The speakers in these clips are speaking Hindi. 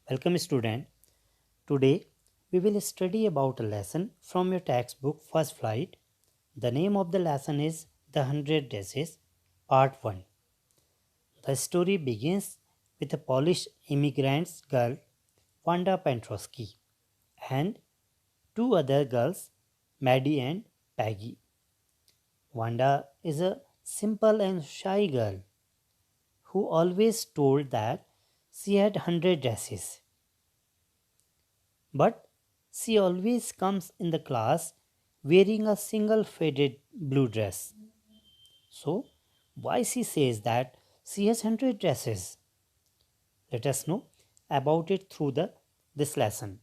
Welcome student. Today we will study about a lesson from your textbook First Flight. The name of the lesson is The 100 Days Part 1. The story begins with a Polish immigrant girl Wanda Pentrosky and two other girls Maddie and Peggy. Wanda is a simple and shy girl who always told that she had 100 dresses. But she always comes in the class wearing a single faded blue dress. So, why she says that she has 100 dresses? Let us know about it through this lesson.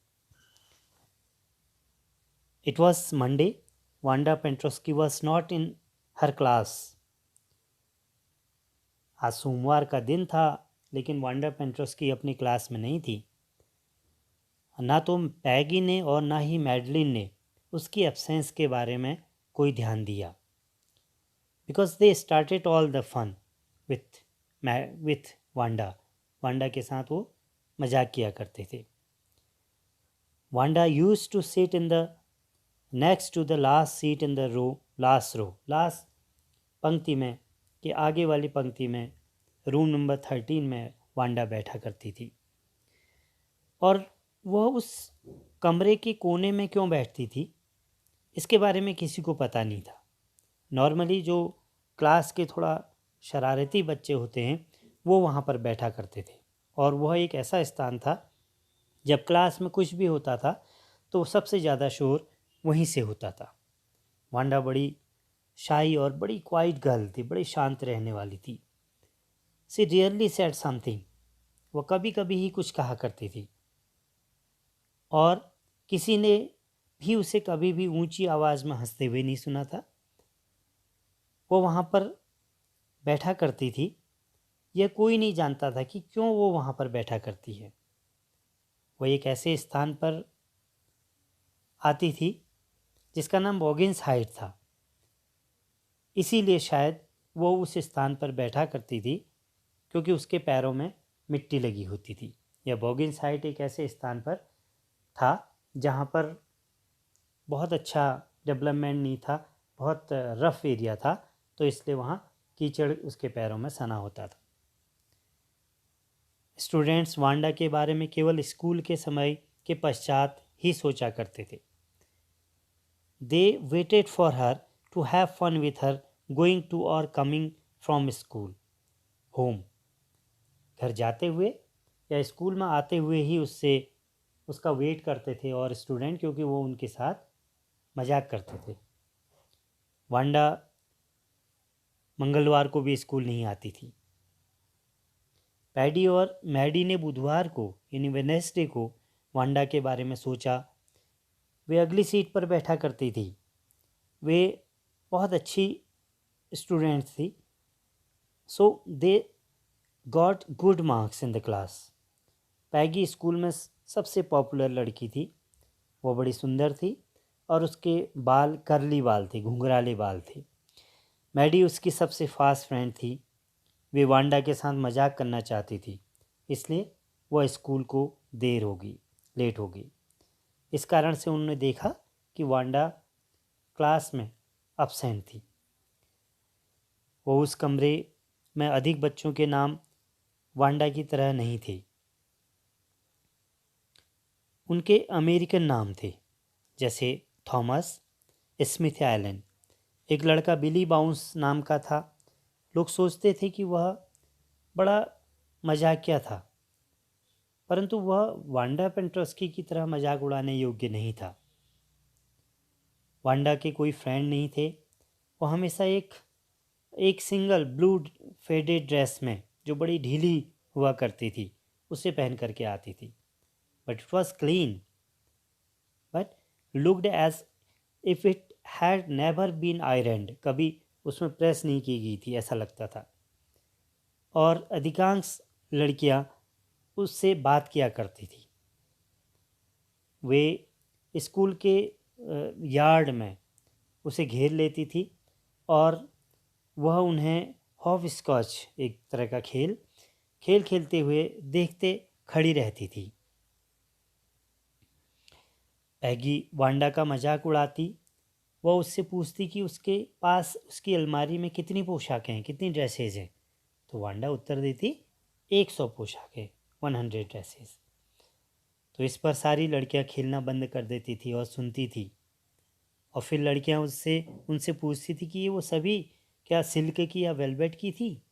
It was Monday. Wanda Pentrosky was not in her class. आज सोमवार का दिन था, लेकिन वांडा पेंट्रोस्की अपनी क्लास में नहीं थी. ना तो पैगी ने और ना ही मैडलिन ने उसकी एब्सेंस के बारे में कोई ध्यान दिया, because they started all the fun with Wanda के साथ वो मजाक किया करते थे. Wanda use to sit in the next to the last seat in the last पंक्ति में कि आगे वाली पंक्ति में रूम नंबर 13 में वांडा बैठा करती थी. और वह उस कमरे के कोने में क्यों बैठती थी इसके बारे में किसी को पता नहीं था. नॉर्मली जो क्लास के थोड़ा शरारती बच्चे होते हैं वो वहाँ पर बैठा करते थे, और वह एक ऐसा स्थान था जब क्लास में कुछ भी होता था तो सबसे ज़्यादा शोर वहीं से होता था. वांडा बड़ी शाई और बड़ी क्वाइट गर्ल थी, बड़ी शांत रहने वाली थी. सी रियरली सेड समथिंग. वह कभी कभी ही कुछ कहा करती थी, और किसी ने भी उसे कभी भी ऊंची आवाज़ में हंसते हुए नहीं सुना था. वो वहाँ पर बैठा करती थी. यह कोई नहीं जानता था कि क्यों वो वहाँ पर बैठा करती है. वह एक ऐसे स्थान पर आती थी जिसका नाम बॉगिन्स हाइट था, इसीलिए शायद वो उस स्थान पर बैठा करती थी क्योंकि उसके पैरों में मिट्टी लगी होती थी. यह बॉगिन्स हाइट एक ऐसे स्थान पर था जहाँ पर बहुत अच्छा डेवलपमेंट नहीं था, बहुत रफ एरिया था, तो इसलिए वहाँ कीचड़ उसके पैरों में सना होता था. स्टूडेंट्स वांडा के बारे में केवल स्कूल के समय के पश्चात ही सोचा करते थे. They waited for her to have fun with her going to और कमिंग फ्रॉम स्कूल होम. घर जाते हुए या स्कूल में आते हुए ही उसका वेट करते थे और स्टूडेंट, क्योंकि वो उनके साथ मजाक करते थे. वांडा मंगलवार को भी स्कूल नहीं आती थी. पैडी और मैडी ने बुधवार को यानी वेडनेसडे को वांडा के बारे में सोचा. वे अगली सीट पर बैठा करती थी. वे बहुत अच्छी स्टूडेंट थी, so they got good marks in the class. Peggy school में सबसे पॉपुलर लड़की थी. वो बड़ी सुंदर थी और उसके बाल करली बाल थे, घुंघराले बाल थे. मैडी उसकी सबसे फास्ट फ्रेंड थी. वे वांडा के साथ मजाक करना चाहती थी, इसलिए वह स्कूल को लेट हो गई. इस कारण से उन्होंने देखा कि वांडा क्लास में अब्सेंट थी. वो उस कमरे में अधिक बच्चों के नाम वांडा की तरह नहीं थे. उनके अमेरिकन नाम थे, जैसे थॉमस, स्मिथ एलन. एक लड़का बिली बाउंस नाम का था. लोग सोचते थे कि वह बड़ा मजाकिया था, परंतु वह वांडा पेंट्रोस्की की तरह मजाक उड़ाने योग्य नहीं था. वांडा के कोई फ्रेंड नहीं थे. वह हमेशा एक सिंगल ब्लू फेडेड ड्रेस में, जो बड़ी ढीली हुआ करती थी, उसे पहन करके आती थी. But it was clean, but looked as if it had never been ironed. कभी उसमें प्रेस नहीं की गई थी ऐसा लगता था. और अधिकांश लड़कियां उससे बात किया करती थी. वे स्कूल के यार्ड में उसे घेर लेती थी और वह उन्हें हॉप स्कॉच, एक तरह का खेल खेलते हुए देखते खड़ी रहती थी. पैगी वांडा का मजाक उड़ाती। वह उससे पूछती कि उसके पास उसकी अलमारी में कितनी पोशाकें हैं, कितनी ड्रेसेज हैं। तो वांडा उत्तर देती 100 पोशाकें, 100 ड्रेसेस। तो इस पर सारी लड़कियां खेलना बंद कर देती थी और सुनती थी। और फिर लड़कियां उससे उनसे पूछती थी कि ये वो सभी क्या सिल्क की या वेलवेट की थी।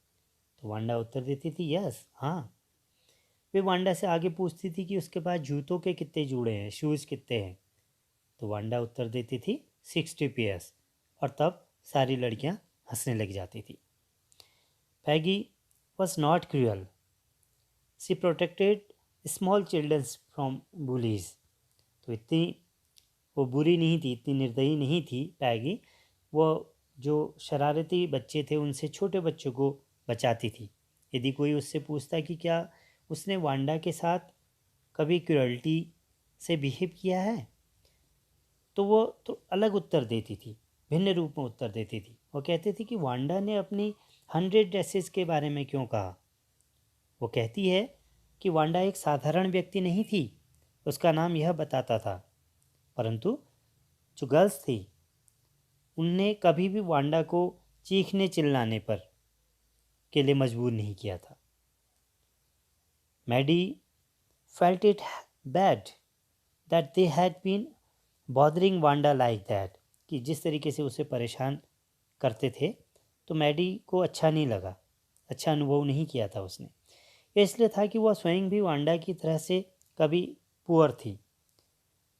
तो वांडा उत्तर देती थी यस, हाँ। वे वांडा से आगे पूछती थी कि उसके पास जूतों के कितने जोड़े हैं, शूज़ कितने हैं। तो वांडा उत्तर देती थी 60 पेयर्स। और तब सारी लड़कियां हंसने लग जाती थी। Peggy was not cruel, she protected small childrens from bullies. तो इतनी वो बुरी नहीं थी, इतनी निर्दयी नहीं थी पैगी। वो जो शरारती बच्चे थे उनसे छोटे बच्चों को बचाती थी। यदि कोई उससे पूछता कि क्या उसने वांडा के साथ कभी क्रूअल्टी से बिहेव किया है, तो वो तो अलग उत्तर देती थी, भिन्न रूप में उत्तर देती थी। वो कहती थी कि वांडा ने अपनी 100 ड्रेसेस के बारे में क्यों कहा। वो कहती है कि वांडा एक साधारण व्यक्ति नहीं थी, उसका नाम यह बताता था। परंतु जो गर्ल्स थी उनने कभी भी वांडा को चीखने चिल्लाने पर के लिए मजबूर नहीं किया था। Maddie felt it bad that they had been bothering Wanda like that, कि जिस तरीके से उसे परेशान करते थे तो मैडी को अच्छा नहीं लगा, अच्छा अनुभव नहीं किया था उसने। यह इसलिए था कि वह स्वयं भी वांडा की तरह से कभी पुअर थी,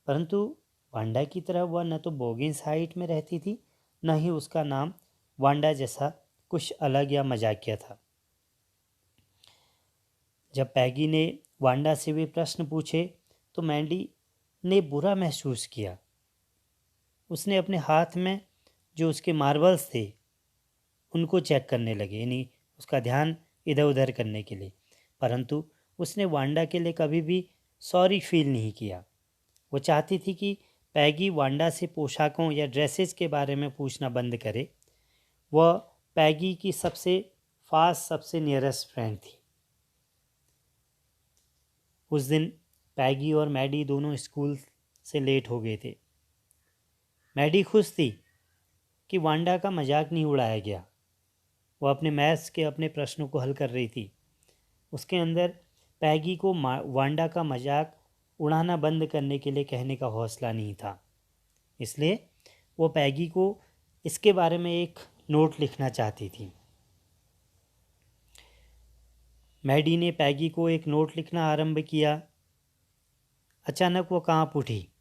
परंतु वांडा की तरह वह न तो बोगिंस हाइट में रहती थी, न ही उसका नाम वांडा जैसा कुछ अलग या मजाकिया था। जब पैगी ने वांडा से वे प्रश्न पूछे तो मैंडी ने बुरा महसूस किया। उसने अपने हाथ में जो उसके मार्बल्स थे उनको चेक करने लगे, यानी उसका ध्यान इधर उधर करने के लिए। परंतु उसने वांडा के लिए कभी भी सॉरी फील नहीं किया। वो चाहती थी कि पैगी वांडा से पोशाकों या ड्रेसेस के बारे में पूछना बंद करे। वह पैगी की सबसे फास्ट, सबसे नियरेस्ट फ्रेंड थी। उस दिन पैगी और मैडी दोनों स्कूल से लेट हो गए थे। मैडी खुश थी कि वांडा का मजाक नहीं उड़ाया गया। वह अपने मैथ्स के अपने प्रश्नों को हल कर रही थी। उसके अंदर पैगी को वांडा का मजाक उड़ाना बंद करने के लिए कहने का हौसला नहीं था। इसलिए वो पैगी को इसके बारे में एक नोट लिखना चाहती थी। मैडी ने पैगी को एक नोट लिखना आरंभ किया। अचानक वो कांप उठी।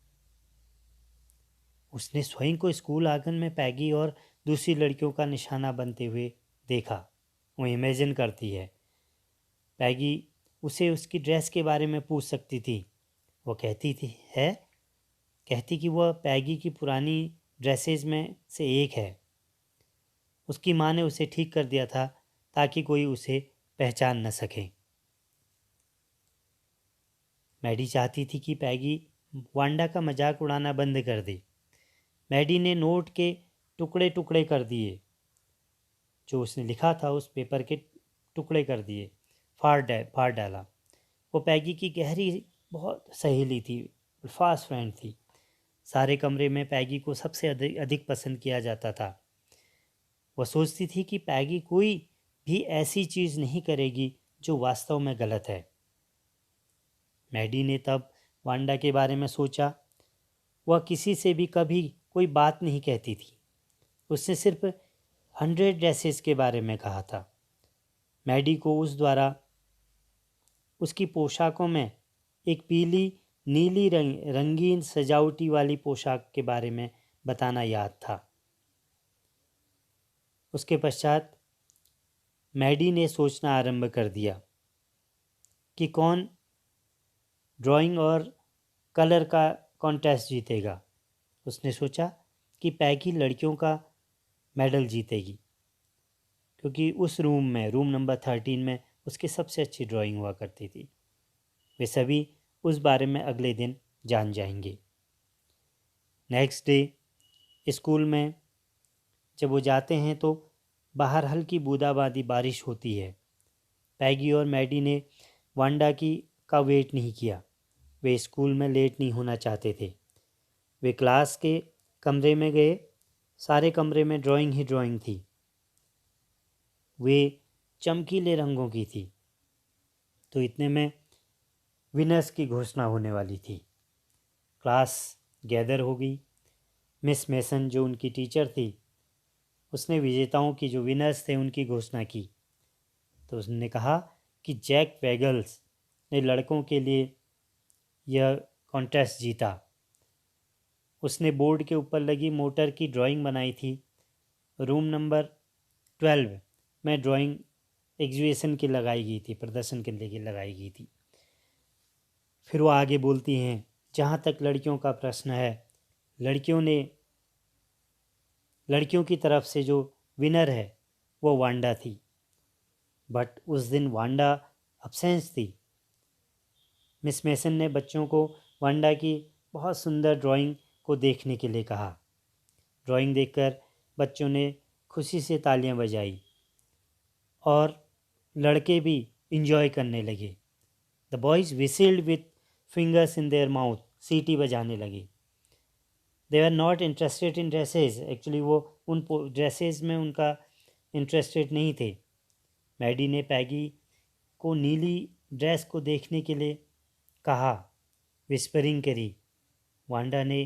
उसने स्वयं को स्कूल आंगन में पैगी और दूसरी लड़कियों का निशाना बनते हुए देखा। वो इमेजिन करती है पैगी उसे उसकी ड्रेस के बारे में पूछ सकती थी। वो कहती कि वह पैगी की पुरानी ड्रेसेस में से एक है। उसकी माँ ने उसे ठीक कर दिया था ताकि कोई उसे पहचान न सके। मैडी चाहती थी कि पैगी वांडा का मजाक उड़ाना बंद कर दे। मैडी ने नोट के टुकड़े टुकड़े कर दिए, जो उसने लिखा था उस पेपर के टुकड़े कर दिए, फाड़ डाला। वो पैगी की गहरी बहुत सहेली थी, फास्ट फ्रेंड थी। सारे कमरे में पैगी को सबसे अधिक पसंद किया जाता था। वह सोचती थी कि पैगी कोई भी ऐसी चीज़ नहीं करेगी जो वास्तव में गलत है। मैडी ने तब वांडा के बारे में सोचा। वह किसी से भी कभी कोई बात नहीं कहती थी। उसने सिर्फ 100 ड्रेसेस के बारे में कहा था। मैडी को उस द्वारा उसकी पोशाकों में एक पीली नीली रंगीन सजावटी वाली पोशाक के बारे में बताना याद था। उसके पश्चात मैडी ने सोचना आरंभ कर दिया कि कौन ड्राइंग और कलर का कॉन्टेस्ट जीतेगा। उसने सोचा कि पैगी लड़कियों का मेडल जीतेगी, क्योंकि उस रूम नंबर 13 में उसकी सबसे अच्छी ड्राइंग हुआ करती थी। वे सभी उस बारे में अगले दिन जान जाएंगे। नेक्स्ट डे स्कूल में जब वो जाते हैं तो बाहर हल्की बूंदाबांदी बारिश होती है। पैगी और मैडी ने वांडा का वेट नहीं किया। वे स्कूल में लेट नहीं होना चाहते थे। वे क्लास के कमरे में गए, सारे कमरे में ड्राइंग ही ड्राइंग थी, वे चमकीले रंगों की थी। तो इतने में विनर्स की घोषणा होने वाली थी। क्लास गैदर हो गई। मिस मेसन जो उनकी टीचर थी, उसने विजेताओं की, जो विनर्स थे, उनकी घोषणा की। तो उसने कहा कि जैक वेगल्स ने लड़कों के लिए यह कॉन्टेस्ट जीता। उसने बोर्ड के ऊपर लगी मोटर की ड्राइंग बनाई थी। रूम नंबर 12 में ड्राइंग एग्जीबिशन की लगाई गई थी, प्रदर्शन के लिए लगाई गई थी। फिर वो आगे बोलती हैं, जहाँ तक लड़कियों का प्रश्न है, लड़कियों की तरफ से जो विनर है वो वांडा थी। बट उस दिन वांडा अब्सेंस थी। मिस मेसन ने बच्चों को वांडा की बहुत सुंदर ड्राइंग को देखने के लिए कहा। ड्राइंग देखकर बच्चों ने खुशी से तालियां बजाई और लड़के भी इंजॉय करने लगे। The boys whistled with fingers in their mouth, सीटी बजाने लगे। They are not interested in dresses, actually वो उन ड्रेसेस में उनका इंटरेस्टेड नहीं थे। मैडी ने पैगी को नीली ड्रेस को देखने के लिए कहा, विस्परिंग करी। वांडा ने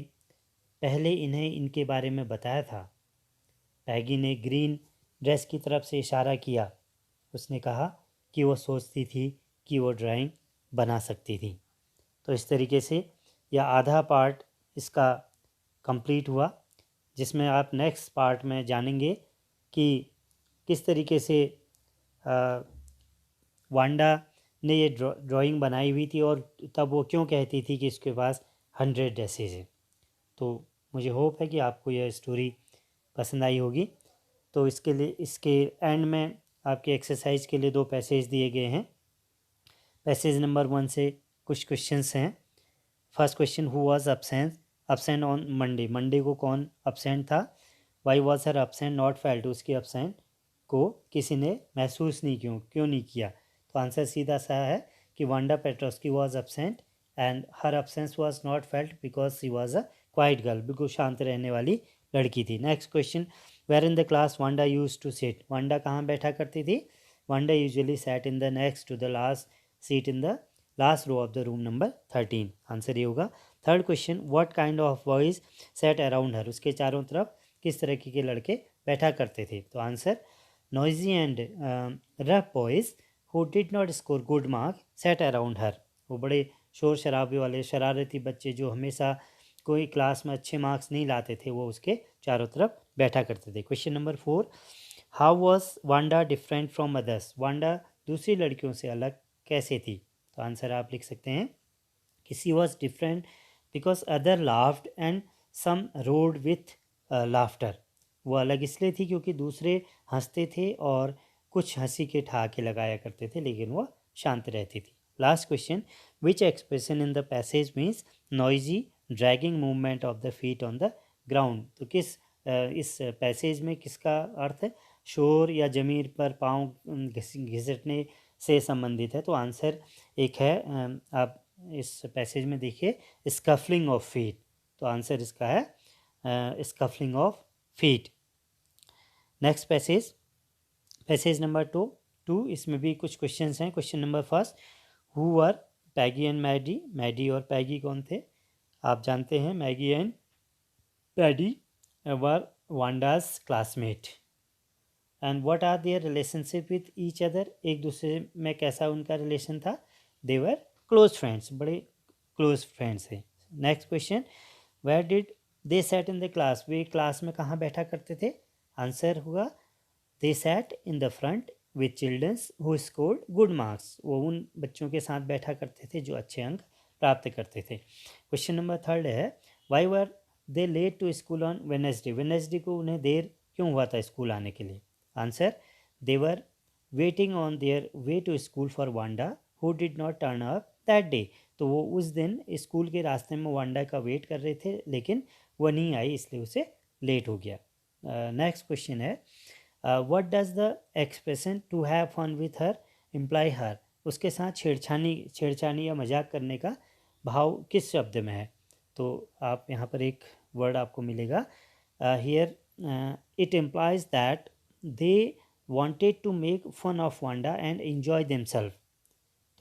पहले इन्हें इनके बारे में बताया था। पैगी ने ग्रीन ड्रेस की तरफ से इशारा किया। उसने कहा कि वो सोचती थी कि वो ड्राइंग बना सकती थी। तो इस तरीके से यह आधा पार्ट इसका कंप्लीट हुआ, जिसमें आप नेक्स्ट पार्ट में जानेंगे कि किस तरीके से वांडा ने ये ड्राइंग बनाई हुई थी और तब वो क्यों कहती थी कि इसके पास 100 ड्रेसेस हैं। तो मुझे होप है कि आपको यह स्टोरी पसंद आई होगी। तो इसके लिए, इसके एंड में आपके एक्सरसाइज के लिए 2 पैसेज दिए गए हैं। पैसेज नंबर 1 से कुछ क्वेश्चंस हैं। First question, who was absent on Monday, Monday को कौन absent था। Why was her absent not felt, उसकी absent को किसी ने महसूस नहीं क्यों नहीं किया। तो आंसर सीधा सा है कि Wanda Petronski was absent and her absence was not felt because she was a quiet girl, बिल्कुल शांत रहने वाली लड़की थी। Next question, where in the class Wanda use to sit, Wanda कहाँ बैठा करती थी। Wanda usually sat in the next to the last seat in the last row of the room number 13। Answer ये होगा। Third question, what kind of boys set around हर, उसके चारों तरफ किस तरह के लड़के बैठा करते थे। तो answer, noisy and rough boys who did not score good mark sat around her, वो बड़े शोर शराबे वाले शरारती बच्चे जो हमेशा कोई क्लास में अच्छे मार्क्स नहीं लाते थे, वो उसके चारों तरफ बैठा करते थे। Question number 4, how was Wanda different from others, Wanda दूसरी लड़कियों से अलग कैसे थी। तो आंसर आप लिख सकते हैं कि she was different because other laughed and some roared with laughter, वो अलग इसलिए थी क्योंकि दूसरे हंसते थे और कुछ हंसी के ठहाके लगाया करते थे, लेकिन वह शांत रहती थी। Last question, which expression in the passage means noisy dragging movement of the feet on the ground, तो किस इस पैसेज में किसका अर्थ है शोर या ज़मीर पर पाँव घिसटने से संबंधित है। तो आंसर एक है, आप इस पैसेज में देखिए, स्कफलिंग ऑफ फीट, तो आंसर इसका है scuffling of feet. Next passage number 2, इसमें भी कुछ क्वेश्चंस हैं। Question number first, who were Peggy and Maddie, Maddie और पैगी कौन थे। आप जानते हैं Maggie and Paddy were Wanda's classmate and what are their relationship with each other, एक दूसरे में कैसा उनका रिलेशन था। दे वर क्लोज फ्रेंड्स, बड़े क्लोज फ्रेंड्स हैं। Next question, where did they sit in the class, वे क्लास में कहाँ बैठा करते थे। आंसर हुआ, they sat in the front with childrens who scored good marks, वो उन बच्चों के साथ बैठा करते थे जो अच्छे अंक प्राप्त करते थे। क्वेश्चन नंबर 3 है, why were they late to school on Wednesday, Wednesday को उन्हें देर क्यों हुआ था स्कूल आने के लिए। Answer, they were waiting on their way to school for Wanda who did not turn up that day, तो वो उस दिन स्कूल के रास्ते में वांडा का वेट कर रहे थे, लेकिन वह नहीं आई, इसलिए उसे लेट हो गया। नेक्स्ट क्वेश्चन है, what does the expression to have fun with her imply her, उसके साथ छेड़छानी या मजाक करने का भाव किस शब्द में है। तो आप यहाँ पर एक वर्ड आपको मिलेगा here, it implies that they wanted to make fun of Wanda and enjoy themself.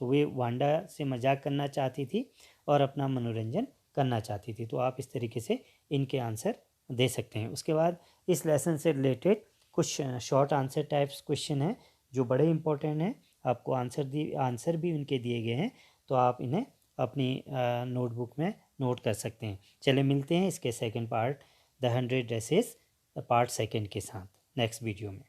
तो वे वांडा से मजाक करना चाहती थी और अपना मनोरंजन करना चाहती थी। तो आप इस तरीके से इनके आंसर दे सकते हैं। उसके बाद इस लेसन से रिलेटेड कुछ शॉर्ट आंसर टाइप्स क्वेश्चन हैं जो बड़े इंपॉर्टेंट हैं। आपको आंसर भी उनके दिए गए हैं, तो आप इन्हें अपनी नोटबुक में नोट कर सकते हैं। चलिए मिलते हैं इसके second part the 100 dresses part second के साथ नेक्स्ट वीडियो में।